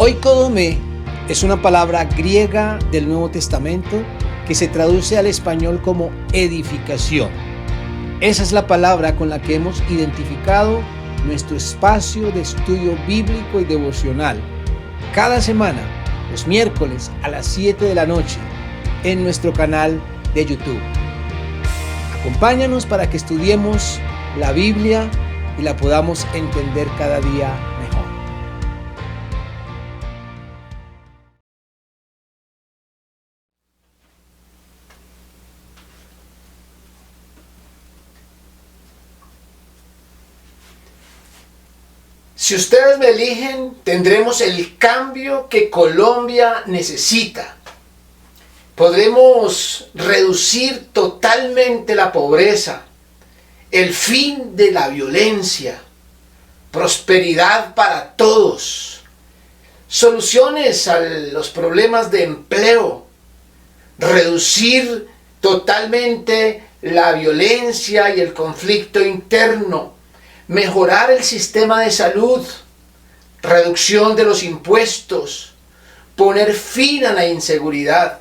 Oikodome es una palabra griega del Nuevo Testamento que se traduce al español como edificación. Esa es la palabra con la que hemos identificado nuestro espacio de estudio bíblico y devocional cada semana, los miércoles a las 7 de la noche, en nuestro canal de YouTube. Acompáñanos para que estudiemos la Biblia y la podamos entender cada día mejor. Si ustedes me eligen, tendremos el cambio que Colombia necesita. Podremos reducir totalmente la pobreza, el fin de la violencia, prosperidad para todos, soluciones a los problemas de empleo, reducir totalmente la violencia y el conflicto interno, mejorar el sistema de salud, reducción de los impuestos, poner fin a la inseguridad.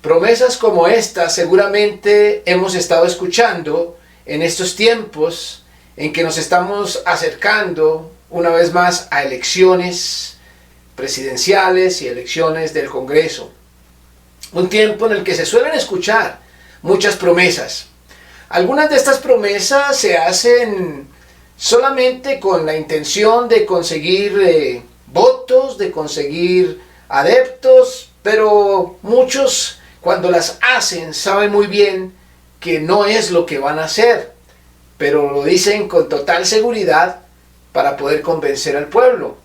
Promesas como esta seguramente hemos estado escuchando en estos tiempos en que nos estamos acercando una vez más a elecciones presidenciales y elecciones del Congreso. Un tiempo en el que se suelen escuchar muchas promesas. Algunas de estas promesas se hacen solamente con la intención de conseguir votos, de conseguir adeptos, pero muchos cuando las hacen saben muy bien que no es lo que van a hacer, pero lo dicen con total seguridad para poder convencer al pueblo.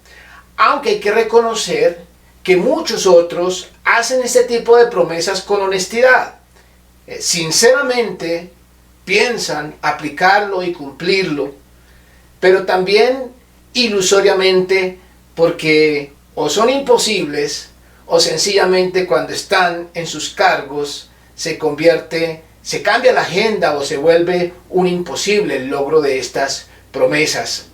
Aunque hay que reconocer que muchos otros hacen este tipo de promesas con honestidad. Sinceramente, piensan aplicarlo y cumplirlo, pero también ilusoriamente, porque o son imposibles o sencillamente cuando están en sus cargos se cambia la agenda o se vuelve un imposible el logro de estas promesas.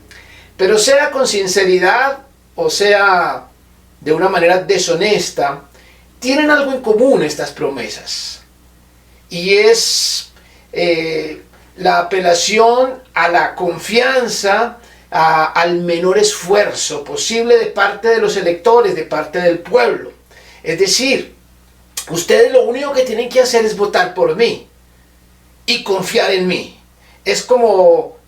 Pero sea con sinceridad o sea de una manera deshonesta, tienen algo en común estas promesas, y es la apelación a la confianza, al menor esfuerzo posible de parte de los electores, de parte del pueblo. Es decir, ustedes lo único que tienen que hacer es votar por mí y confiar en mí. Es como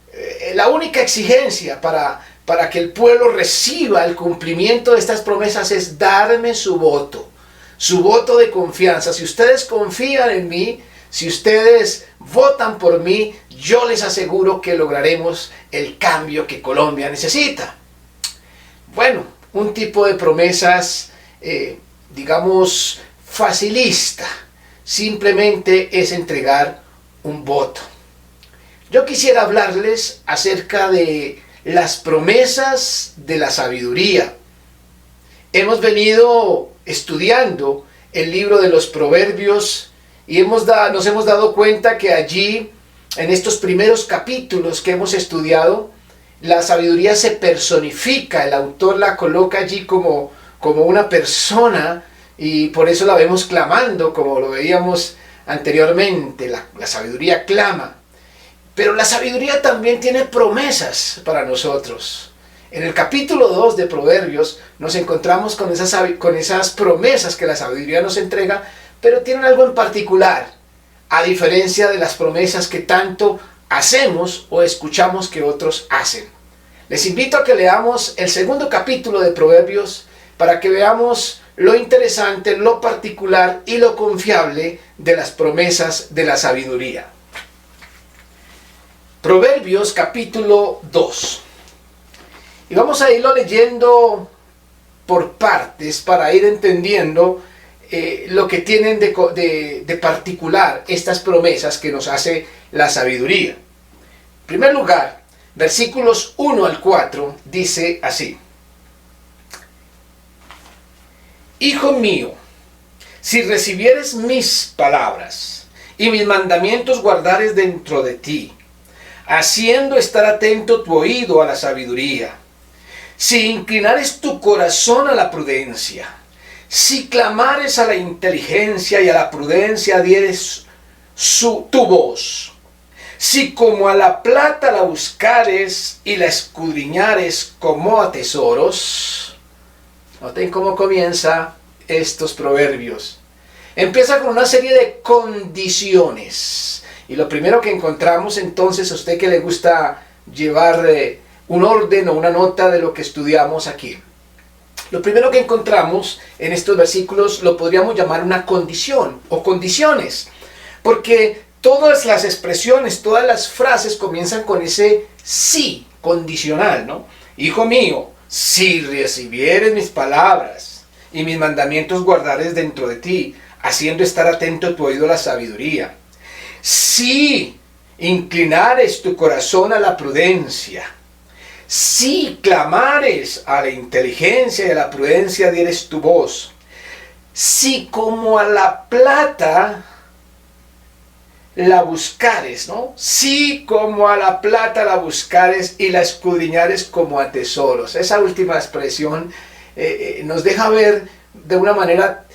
la única exigencia para que el pueblo reciba el cumplimiento de estas promesas es darme su voto de confianza. Si ustedes confían en mí, si ustedes votan por mí, yo les aseguro que lograremos el cambio que Colombia necesita. Bueno, un tipo de promesas, digamos, facilista, simplemente es entregar un voto. Yo quisiera hablarles acerca de las promesas de la sabiduría. Hemos venido estudiando el libro de los Proverbios y nos hemos dado cuenta que allí, en estos primeros capítulos que hemos estudiado, la sabiduría se personifica. El autor la coloca allí como una persona, y por eso la vemos clamando, como lo veíamos anteriormente. La sabiduría clama. Pero la sabiduría también tiene promesas para nosotros. En el capítulo 2 de Proverbios nos encontramos con esas promesas que la sabiduría nos entrega, pero tienen algo en particular, a diferencia de las promesas que tanto hacemos o escuchamos que otros hacen. Les invito a que leamos el segundo capítulo de Proverbios para que veamos lo interesante, lo particular y lo confiable de las promesas de la sabiduría. Proverbios capítulo 2. Y vamos a irlo leyendo por partes para ir entendiendo lo que tienen de particular estas promesas que nos hace la sabiduría. En primer lugar, versículos 1 al 4 dice así: Hijo mío, si recibieres mis palabras y mis mandamientos guardares dentro de ti, haciendo estar atento tu oído a la sabiduría, Si inclinares tu corazón a la prudencia, si clamares a la inteligencia y a la prudencia dieres tu voz, si como a la plata la buscares y la escudriñares como a tesoros. Noten cómo comienza estos proverbios. Empieza con una serie de condiciones. Y lo primero que encontramos entonces, a usted que le gusta llevar un orden o una nota de lo que estudiamos aquí. Lo primero que encontramos en estos versículos lo podríamos llamar una condición o condiciones. Porque todas las expresiones, todas las frases comienzan con ese sí condicional, ¿no? Hijo mío, si recibieres mis palabras y mis mandamientos guardares dentro de ti, haciendo estar atento tu oído a la sabiduría. Si inclinares tu corazón a la prudencia, si clamares a la inteligencia y a la prudencia dieres tu voz, si como a la plata la buscares, ¿no? Si como a la plata la buscares y la escudriñares como a tesoros. Esa última expresión nos deja ver de una manera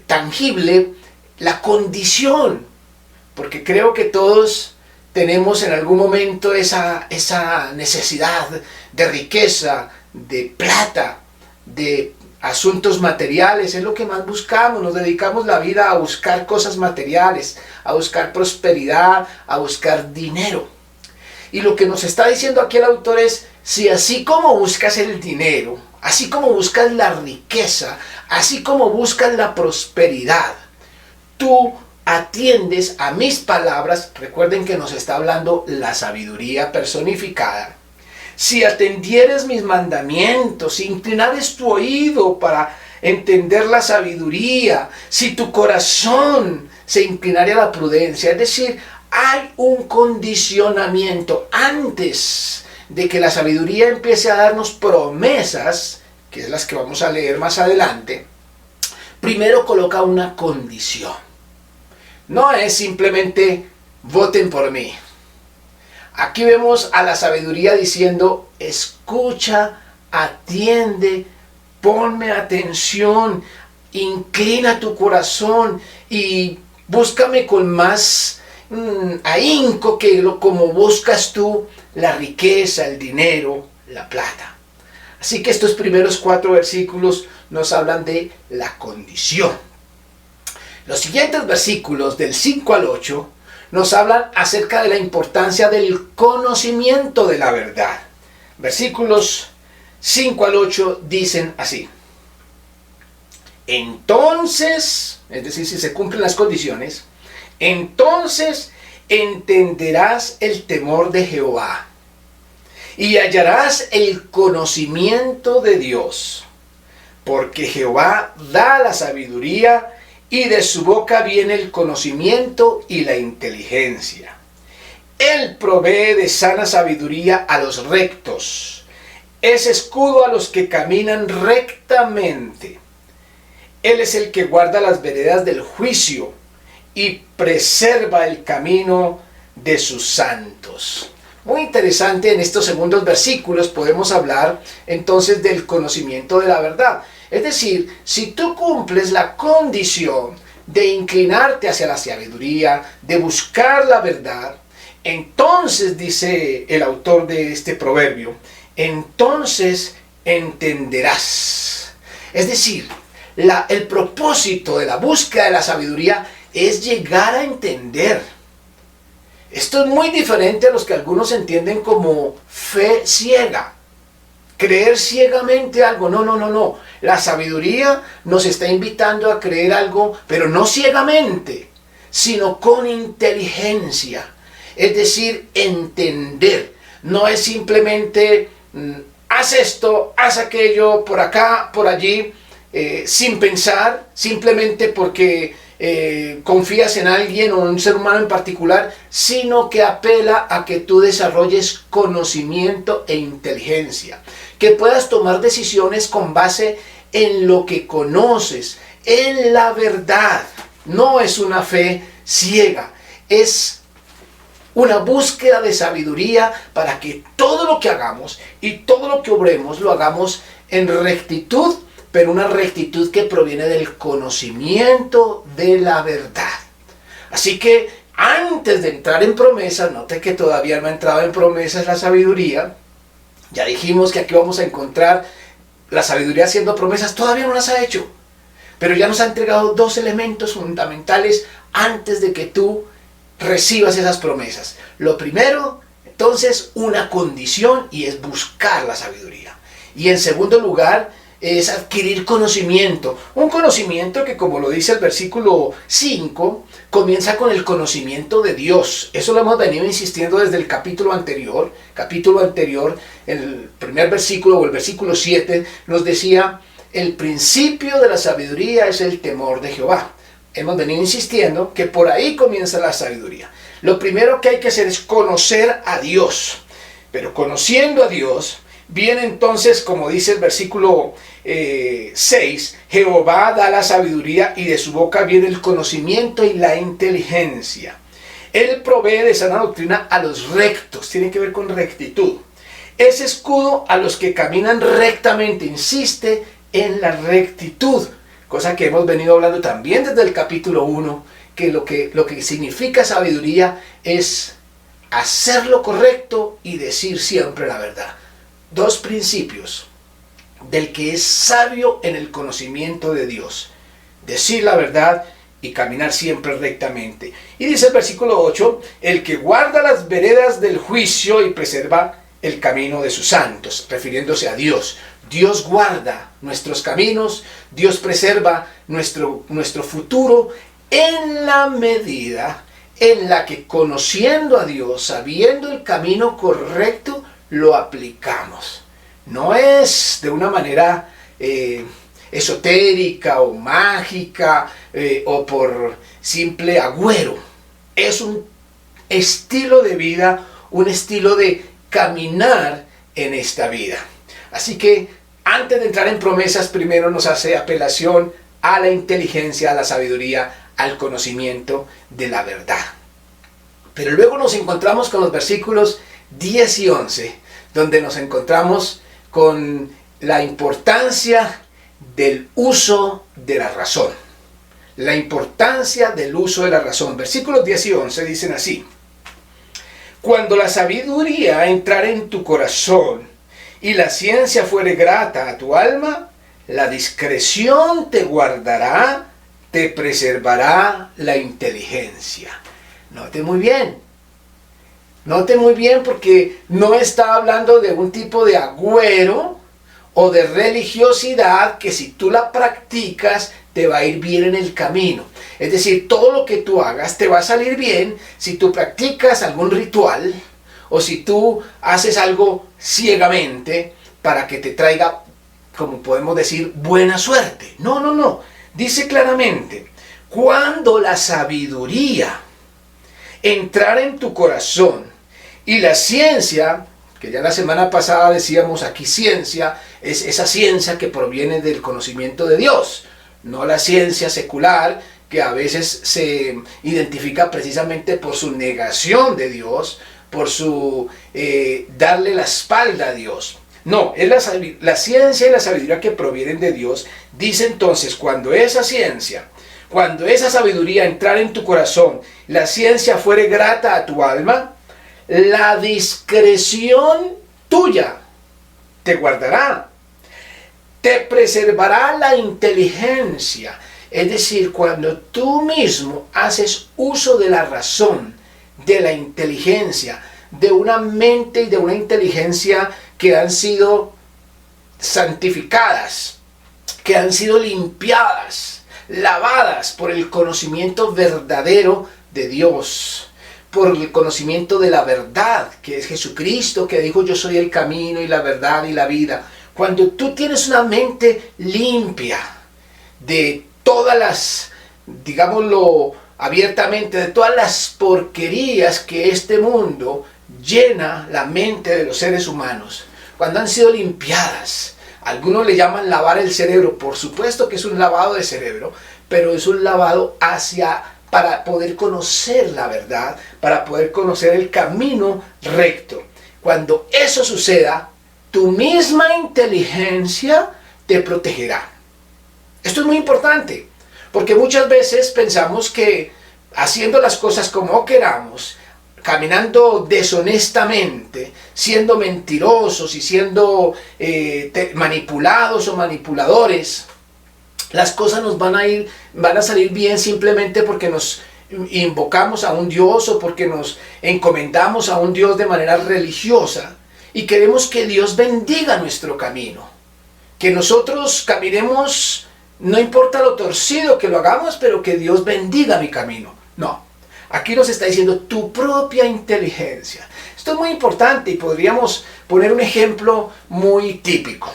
tangible la condición, porque creo que todos tenemos en algún momento esa necesidad de riqueza, de plata, de asuntos materiales. Es lo que más buscamos. Nos dedicamos la vida a buscar cosas materiales, a buscar prosperidad, a buscar dinero. Y lo que nos está diciendo aquí el autor es, si así como buscas el dinero, así como buscas la riqueza, así como buscas la prosperidad, tú atiendes a mis palabras. Recuerden que nos está hablando la sabiduría personificada. Si atendieres mis mandamientos, si inclinares tu oído para entender la sabiduría, si tu corazón se inclinare a la prudencia, es decir, hay un condicionamiento antes de que la sabiduría empiece a darnos promesas, que es las que vamos a leer más adelante. Primero coloca una condición. No es simplemente voten por mí. Aquí vemos a la sabiduría diciendo, escucha, atiende, ponme atención, inclina tu corazón y búscame con más ahínco que como buscas tú la riqueza, el dinero, la plata. Así que estos primeros 4 versículos nos hablan de la condición. Los siguientes versículos del 5 al 8 nos hablan acerca de la importancia del conocimiento de la verdad. Versículos 5 al 8 dicen así. Entonces, es decir, si se cumplen las condiciones, entonces entenderás el temor de Jehová y hallarás el conocimiento de Dios, porque Jehová da la sabiduría y de su boca viene el conocimiento y la inteligencia. Él provee de sana sabiduría a los rectos, es escudo a los que caminan rectamente. Él es el que guarda las veredas del juicio y preserva el camino de sus santos. Muy interesante, en estos segundos versículos podemos hablar entonces del conocimiento de la verdad. Es decir, si tú cumples la condición de inclinarte hacia la sabiduría, de buscar la verdad, entonces, dice el autor de este proverbio, entonces entenderás. Es decir, el propósito de la búsqueda de la sabiduría es llegar a entender. Esto es muy diferente a los que algunos entienden como fe ciega. Creer ciegamente algo. No. La sabiduría nos está invitando a creer algo, pero no ciegamente, sino con inteligencia. Es decir, entender. No es simplemente haz esto, haz aquello, por acá, por allí, sin pensar, simplemente porque confías en alguien o en un ser humano en particular, sino que apela a que tú desarrolles conocimiento e inteligencia, que puedas tomar decisiones con base en lo que conoces, en la verdad. No es una fe ciega, es una búsqueda de sabiduría para que todo lo que hagamos y todo lo que obremos lo hagamos en rectitud, pero una rectitud que proviene del conocimiento de la verdad. Así que antes de entrar en promesas, note que todavía no ha entrado en promesas la sabiduría. Ya dijimos que aquí vamos a encontrar la sabiduría haciendo promesas, todavía no las ha hecho. Pero ya nos ha entregado dos elementos fundamentales antes de que tú recibas esas promesas. Lo primero, entonces, una condición, y es buscar la sabiduría. Y en segundo lugar, es adquirir conocimiento. Un conocimiento que, como lo dice el versículo 5, comienza con el conocimiento de Dios. Eso lo hemos venido insistiendo desde el capítulo anterior. El primer versículo o el versículo 7 nos decía: el principio de la sabiduría es el temor de Jehová. Hemos venido insistiendo que por ahí comienza la sabiduría. Lo primero que hay que hacer es conocer a Dios. Pero conociendo a Dios, viene entonces, como dice el versículo 6, Jehová da la sabiduría y de su boca viene el conocimiento y la inteligencia. Él provee de sana doctrina a los rectos, tiene que ver con rectitud. Es escudo a los que caminan rectamente, insiste en la rectitud, cosa que hemos venido hablando también desde el capítulo 1, que lo que significa sabiduría es hacer lo correcto y decir siempre la verdad. Dos principios del que es sabio en el conocimiento de Dios: decir la verdad y caminar siempre rectamente. Y dice el versículo 8, el que guarda las veredas del juicio y preserva el camino de sus santos, refiriéndose a Dios. Dios guarda nuestros caminos, Dios preserva nuestro futuro en la medida en la que, conociendo a Dios, sabiendo el camino correcto, lo aplicamos. No es de una manera esotérica o mágica o por simple agüero. Es un estilo de vida, un estilo de caminar en esta vida. Así que antes de entrar en promesas, primero nos hace apelación a la inteligencia, a la sabiduría, al conocimiento de la verdad. Pero luego nos encontramos con los versículos 10 y 11, donde nos encontramos con la importancia del uso de la razón. La importancia del uso de la razón. Versículos 10 y 11 dicen así: cuando la sabiduría entrare en tu corazón y la ciencia fuere grata a tu alma, la discreción te guardará, te preservará la inteligencia. Note muy bien. Note muy bien, porque no está hablando de un tipo de agüero o de religiosidad que si tú la practicas te va a ir bien en el camino. Es decir, todo lo que tú hagas te va a salir bien si tú practicas algún ritual o si tú haces algo ciegamente para que te traiga, como podemos decir, buena suerte. No, no, no. Dice claramente, cuando la sabiduría entrar en tu corazón y la ciencia, que ya la semana pasada decíamos aquí ciencia, es esa ciencia que proviene del conocimiento de Dios, no la ciencia secular que a veces se identifica precisamente por su negación de Dios, por su darle la espalda a Dios. No, es la ciencia y la sabiduría que provienen de Dios. Dice entonces, cuando esa ciencia, cuando esa sabiduría entrar en tu corazón, la ciencia fuere grata a tu alma, la discreción tuya te guardará, te preservará la inteligencia. Es decir, cuando tú mismo haces uso de la razón, de la inteligencia, de una mente y de una inteligencia que han sido santificadas, que han sido limpiadas, lavadas por el conocimiento verdadero de Dios, por el conocimiento de la verdad, que es Jesucristo, que dijo: yo soy el camino y la verdad y la vida. Cuando tú tienes una mente limpia de todas las, digámoslo abiertamente, de todas las porquerías que este mundo llena la mente de los seres humanos, cuando han sido limpiadas, algunos le llaman lavar el cerebro. Por supuesto que es un lavado de cerebro, pero es un lavado hacia para poder conocer la verdad, para poder conocer el camino recto. Cuando eso suceda, tu misma inteligencia te protegerá. Esto es muy importante, porque muchas veces pensamos que haciendo las cosas como queramos, caminando deshonestamente, siendo mentirosos y siendo manipulados o manipuladores, las cosas nos van a salir bien simplemente porque nos invocamos a un Dios o porque nos encomendamos a un Dios de manera religiosa y queremos que Dios bendiga nuestro camino, que nosotros caminemos, no importa lo torcido que lo hagamos, pero que Dios bendiga mi camino. No, aquí nos está diciendo tu propia inteligencia. Esto es muy importante y podríamos poner un ejemplo muy típico.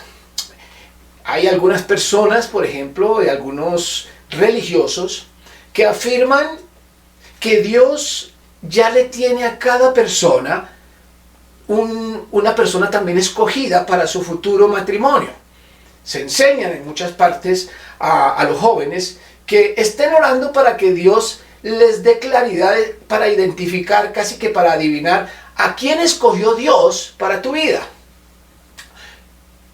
Hay algunas personas, por ejemplo, de algunos religiosos, que afirman que Dios ya le tiene a cada persona una persona también escogida para su futuro matrimonio. Se enseñan en muchas partes a los jóvenes que estén orando para que Dios les dé claridad para identificar, casi que para adivinar a quién escogió Dios para tu vida.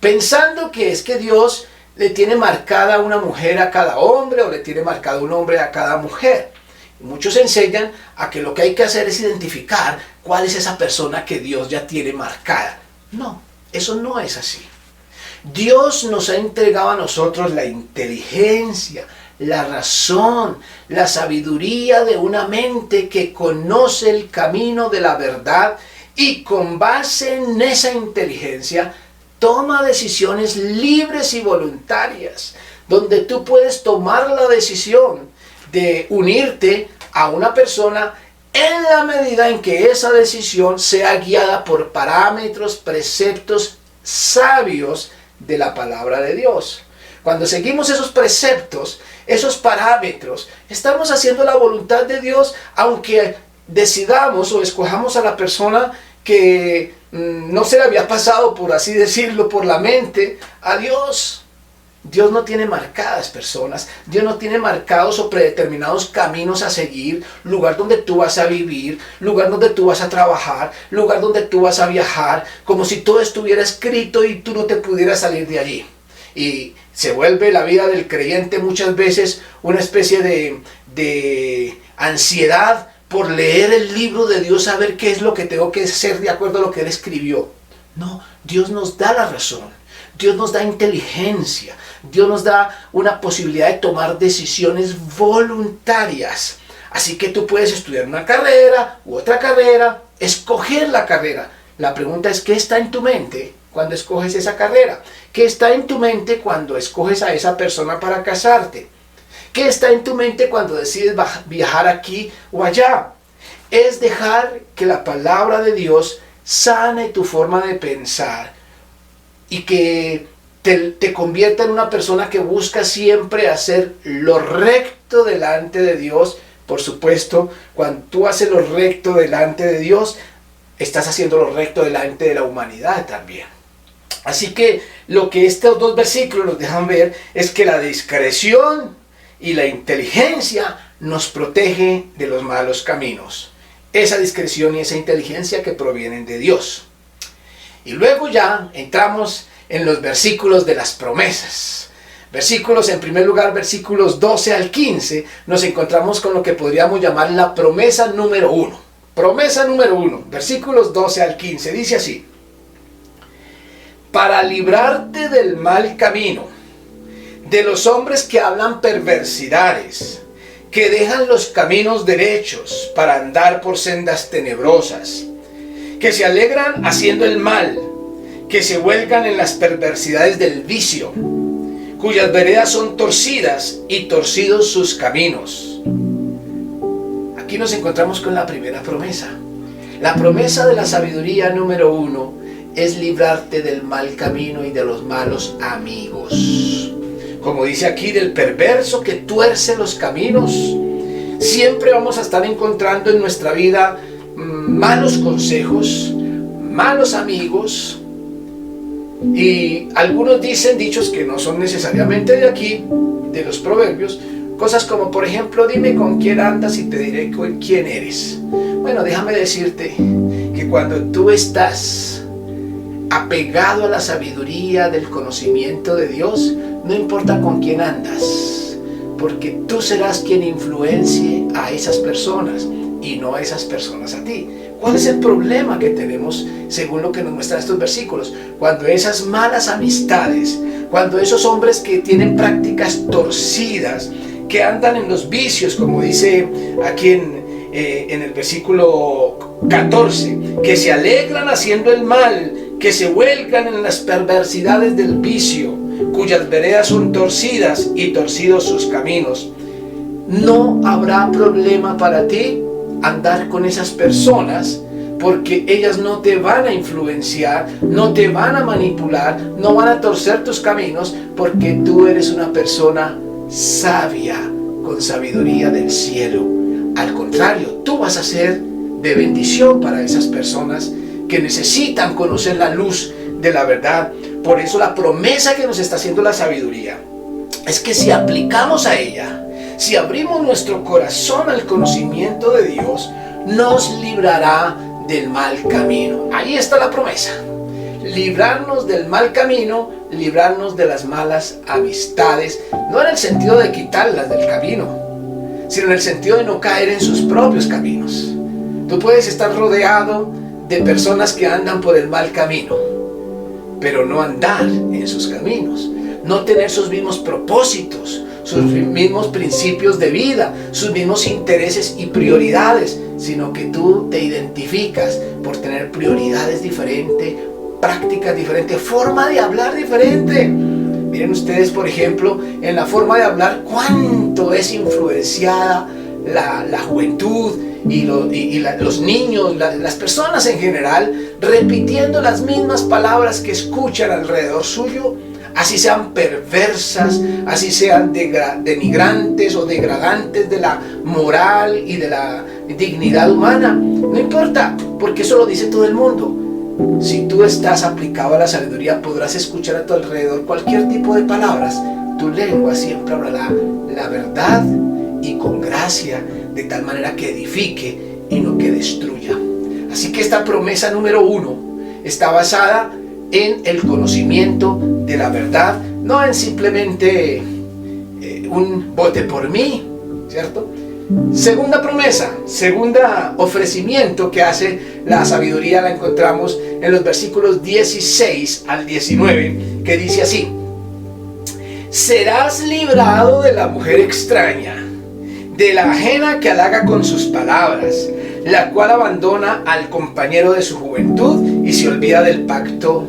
Pensando que es que Dios le tiene marcada una mujer a cada hombre o le tiene marcado un hombre a cada mujer. Muchos enseñan a que lo que hay que hacer es identificar cuál es esa persona que Dios ya tiene marcada. No, eso no es así. Dios nos ha entregado a nosotros la inteligencia, la razón, la sabiduría de una mente que conoce el camino de la verdad y con base en esa inteligencia toma decisiones libres y voluntarias, donde tú puedes tomar la decisión de unirte a una persona en la medida en que esa decisión sea guiada por parámetros, preceptos sabios de la palabra de Dios. Cuando seguimos esos preceptos, esos parámetros, estamos haciendo la voluntad de Dios, aunque decidamos o escojamos a la persona que no se le había pasado, por así decirlo, por la mente a Dios. Dios no tiene marcadas personas, Dios no tiene marcados o predeterminados caminos a seguir, lugar donde tú vas a vivir, lugar donde tú vas a trabajar, lugar donde tú vas a viajar, como si todo estuviera escrito y tú no te pudieras salir de allí. Y se vuelve la vida del creyente muchas veces una especie de ansiedad por leer el libro de Dios, saber qué es lo que tengo que hacer de acuerdo a lo que Él escribió. No, Dios nos da la razón, Dios nos da inteligencia, Dios nos da una posibilidad de tomar decisiones voluntarias. Así que tú puedes estudiar una carrera u otra carrera, escoger la carrera. La pregunta es, ¿qué está en tu mente cuando escoges esa carrera? ¿Qué está en tu mente cuando escoges a esa persona para casarte? ¿Qué está en tu mente cuando decides viajar aquí o allá? Es dejar que la palabra de Dios sane tu forma de pensar y que te convierta en una persona que busca siempre hacer lo recto delante de Dios. Por supuesto, cuando tú haces lo recto delante de Dios, estás haciendo lo recto delante de la humanidad también. Así que lo que estos dos versículos nos dejan ver es que la discreción y la inteligencia nos protege de los malos caminos. Esa discreción y esa inteligencia que provienen de Dios. Y luego ya entramos en los versículos de las promesas. Versículos, en primer lugar, versículos 12 al 15, nos encontramos con lo que podríamos llamar la promesa número 1. Promesa número 1, versículos 12 al 15, dice así: para librarte del mal camino, de los hombres que hablan perversidades, que dejan los caminos derechos para andar por sendas tenebrosas, que se alegran haciendo el mal, que se vuelcan en las perversidades del vicio, cuyas veredas son torcidas y torcidos sus caminos. Aquí nos encontramos con la primera promesa. La promesa de la sabiduría número 1 es librarte del mal camino y de los malos amigos. Como dice aquí, del perverso que tuerce los caminos. Siempre vamos a estar encontrando en nuestra vida malos consejos, malos amigos. Y algunos dicen dichos que no son necesariamente de aquí, de los proverbios, Cosas como, por ejemplo, dime con quién andas y te diré quién eres. Bueno, déjame decirte que cuando tú estás apegado a la sabiduría del conocimiento de Dios, no importa con quién andas, porque tú serás quien influencie a esas personas y no a esas personas a ti. ¿Cuál es el problema que tenemos según lo que nos muestran estos versículos? Cuando esas malas amistades, cuando esos hombres que tienen prácticas torcidas, que andan en los vicios, como dice aquí en el versículo 14, que se alegran haciendo el mal, que se vuelcan en las perversidades del vicio, cuyas veredas son torcidas y torcidos sus caminos. No habrá problema para ti andar con esas personas, porque ellas no te van a influenciar, no te van a manipular, no van a torcer tus caminos, porque tú eres una persona sabia, con sabiduría del cielo. Al contrario, tú vas a ser de bendición para esas personas que necesitan conocer la luz de la verdad. Por eso la promesa que nos está haciendo la sabiduría es que si aplicamos a ella, si abrimos nuestro corazón al conocimiento de Dios, nos librará del mal camino. Ahí está la promesa. Librarnos del mal camino, librarnos de las malas amistades, no en el sentido de quitarlas del camino, sino en el sentido de no caer en sus propios caminos. Tú puedes estar rodeado de personas que andan por el mal camino, pero no andar en sus caminos, no tener sus mismos propósitos, sus mismos principios de vida, sus mismos intereses y prioridades, sino que tú te identificas por tener prioridades diferentes, prácticas diferentes, forma de hablar diferente. Miren ustedes, por ejemplo, en la forma de hablar, cuánto es influenciada la juventud y los niños, las personas en general, repitiendo las mismas palabras que escuchan alrededor suyo, así sean perversas, así sean denigrantes o degradantes de la moral y de la dignidad humana. No importa, porque eso lo dice todo el mundo. Si tú estás aplicado a la sabiduría, podrás escuchar a tu alrededor cualquier tipo de palabras. Tu lengua siempre hablará la verdad y con gracia, de tal manera que edifique y no que destruya. Así que esta promesa número 1 está basada en el conocimiento de la verdad, no en simplemente un vote por mí, ¿cierto? Segunda promesa, segunda ofrecimiento que hace la sabiduría, la encontramos en los versículos 16 al 19, que dice así: serás librado de la mujer extraña, de la ajena que halaga con sus palabras, la cual abandona al compañero de su juventud y se olvida del pacto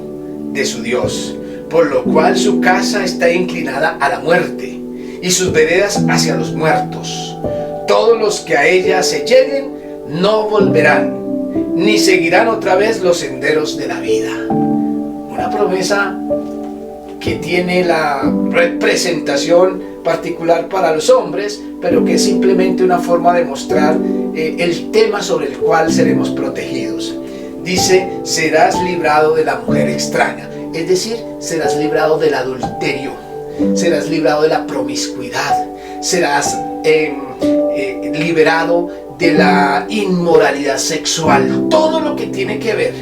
de su Dios, por lo cual su casa está inclinada a la muerte y sus veredas hacia los muertos. Todos los que a ella se lleguen no volverán, ni seguirán otra vez los senderos de la vida. Una promesa que tiene la representación particular para los hombres, pero que es simplemente una forma de mostrar el tema sobre el cual seremos protegidos. Dice: serás librado de la mujer extraña, es decir, serás librado del adulterio, serás librado de la promiscuidad, serás liberado de la inmoralidad sexual, todo lo que tiene que ver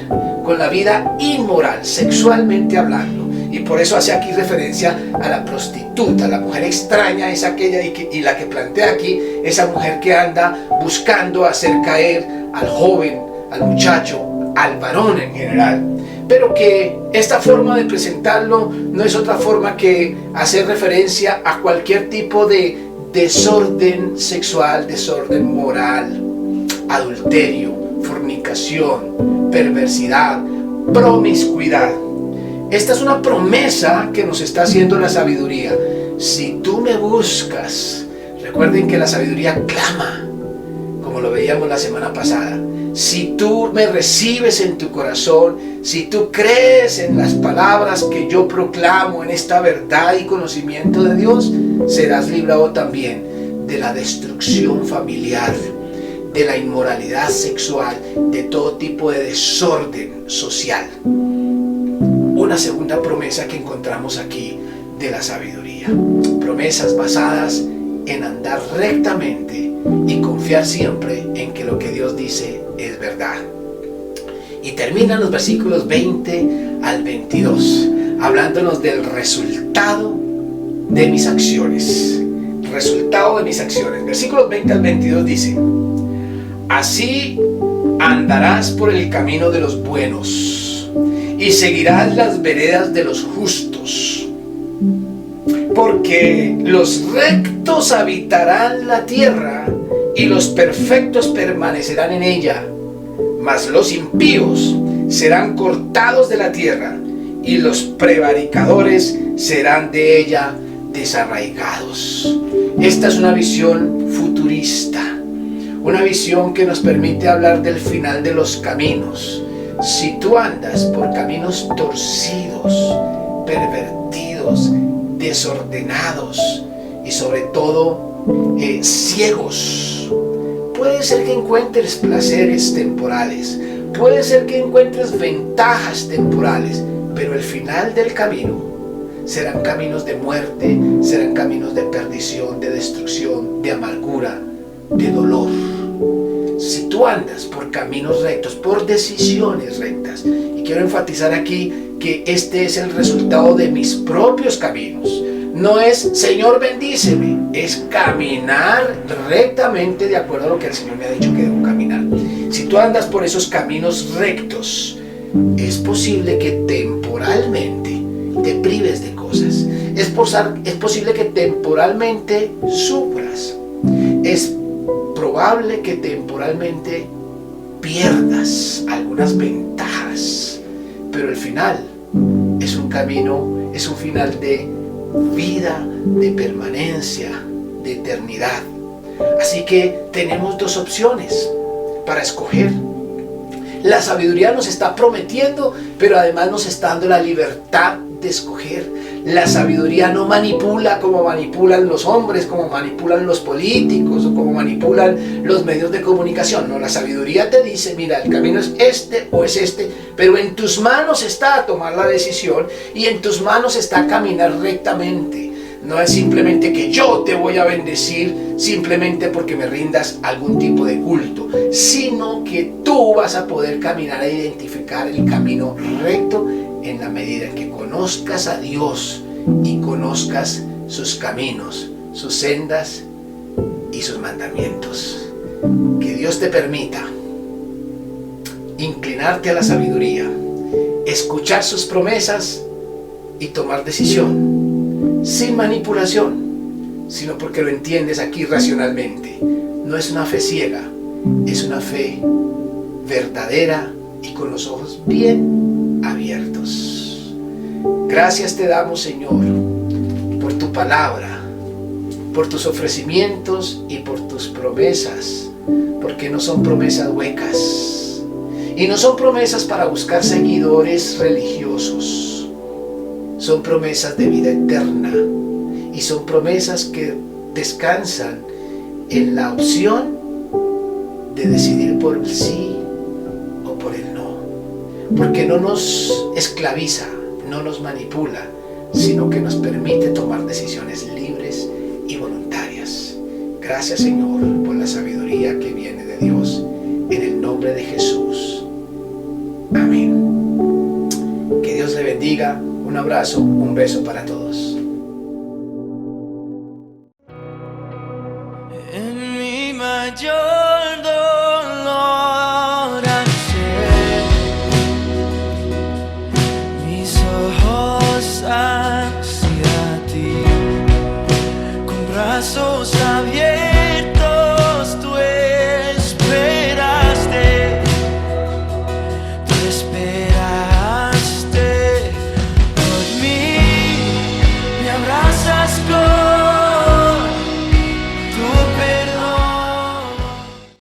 con la vida inmoral, sexualmente hablando. Y por eso hace aquí referencia a la prostituta. La mujer extraña es aquella y la que plantea aquí, esa mujer que anda buscando hacer caer al joven, al muchacho, al varón en general. Pero que esta forma de presentarlo no es otra forma que hacer referencia a cualquier tipo de desorden sexual, desorden moral, adulterio, fornicación, perversidad, promiscuidad. Esta es una promesa que nos está haciendo la sabiduría. Si tú me buscas, recuerden que la sabiduría clama, como lo veíamos la semana pasada. Si tú me recibes en tu corazón, si tú crees en las palabras que yo proclamo, en esta verdad y conocimiento de Dios, serás librado también de la destrucción familiar, de la inmoralidad sexual, de todo tipo de desorden social. Una segunda promesa que encontramos aquí de la sabiduría. Promesas basadas en andar rectamente y confiar siempre en que lo que Dios dice es verdad. Y terminan los versículos 20 al 22, hablándonos del resultado de mis acciones. Resultado de mis acciones. Versículos 20 al 22 dice: así andarás por el camino de los buenos y seguirás las veredas de los justos, porque los rectos habitarán la tierra y los perfectos permanecerán en ella, mas los impíos serán cortados de la tierra y los prevaricadores serán de ella desarraigados. Esta es una visión futurista, una visión que nos permite hablar del final de los caminos. Si tú andas por caminos torcidos, pervertidos, desordenados y sobre todo ciegos, puede ser que encuentres placeres temporales, puede ser que encuentres ventajas temporales, pero el final del camino serán caminos de muerte, serán caminos de perdición, de destrucción, de amargura, de dolor. Si tú andas por caminos rectos, por decisiones rectas, y quiero enfatizar aquí que este es el resultado de mis propios caminos, no es Señor bendíceme, es caminar rectamente de acuerdo a lo que el Señor me ha dicho que debo caminar. Si tú andas por esos caminos rectos, es posible que temporalmente te prives de cosas, es posible que temporalmente sufras, es probable que temporalmente pierdas algunas ventajas, pero el final es un camino, es un final de vida, de permanencia, de eternidad. Así que tenemos dos opciones para escoger. La sabiduría nos está prometiendo, pero además nos está dando la libertad de escoger. La sabiduría no manipula como manipulan los hombres, como manipulan los políticos o como manipulan los medios de comunicación. No, la sabiduría te dice, mira, el camino es este o es este, pero en tus manos está tomar la decisión y en tus manos está caminar rectamente. No es simplemente que yo te voy a bendecir simplemente porque me rindas algún tipo de culto, sino que tú vas a poder caminar e identificar el camino recto en la medida en que conozcas a Dios y conozcas sus caminos, sus sendas y sus mandamientos. Que Dios te permita inclinarte a la sabiduría, escuchar sus promesas y tomar decisión sin manipulación, sino porque lo entiendes aquí racionalmente. No es una fe ciega, es una fe verdadera y con los ojos bien abiertos. Gracias te damos, Señor, por tu palabra, por tus ofrecimientos y por tus promesas, porque no son promesas huecas y no son promesas para buscar seguidores religiosos. Son promesas de vida eterna y son promesas que descansan en la opción de decidir por el sí o por el no, porque no nos esclaviza, no nos manipula, sino que nos permite tomar decisiones libres y voluntarias. Gracias, Señor, por la sabiduría que viene de Dios, en el nombre de Jesús. Amén. Que Dios le bendiga. Un abrazo, un beso para todos. En mi mayor dolor al ser mis ojos hacia ti, con brazos abiertos